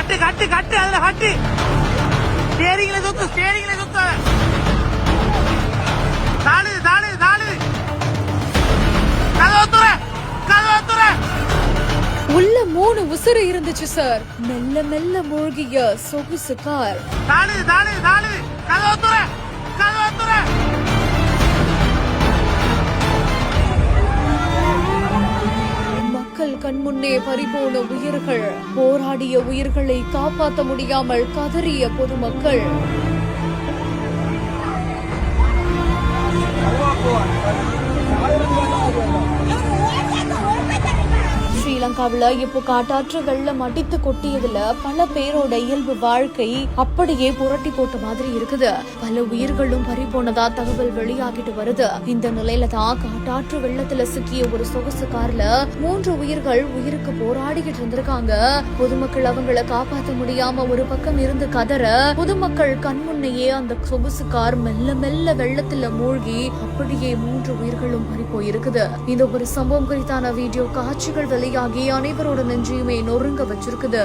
கட்டு கட்டு கட்டு அதுல கட்டு ஸ்டேரிங்ல சுத்து தாளு கதவத்துற உள்ள 3 உசுறு இருந்துச்சு சார். மெல்ல மெல்ல மூழ்கிய சொகுசு கார். தாளு கதவத்துற மக்கள் கண்முன்னே பறிபோன உயிர்கள், போராடிய உயிர்களை காப்பாற்ற முடியாமல் கதறிய பொதுமக்கள். ஸ்ரீலங்காவில இப்போ காட்டாற்று வெள்ளம் அடித்து கொட்டியதுல பல பேரோட இயல்பு வாழ்க்கை அப்படியே புரட்டி போட்ட மாதிரி இருக்குது. பல உயிர்களும் பறிபோனதா தகவல் வெளியாகிட்டு வருது. இந்த நிலையில தான் காட்டாற்று வெள்ளத்துல சிக்கிய ஒரு சொகுசு கார்ல 3 உயிர்கள் உயிருக்கு போராடிக்கிட்டு இருந்திருக்காங்க. பொதுமக்கள் அவங்களை காப்பாற்ற முடியாம ஒரு பக்கம் இருந்து கதற, பொதுமக்கள் கண்முன்னையே அந்த சொகுசு கார் மெல்ல மெல்ல வெள்ளத்துல மூழ்கி அப்படியே 3 உயிர்களும் பறிப்போயிருக்குது. இந்த ஒரு சம்பவம் குறித்தான வீடியோ காட்சிகள் வெளியாகி அனைவரோட நெஞ்சையுமே நொறுங்க வச்சிருக்குது.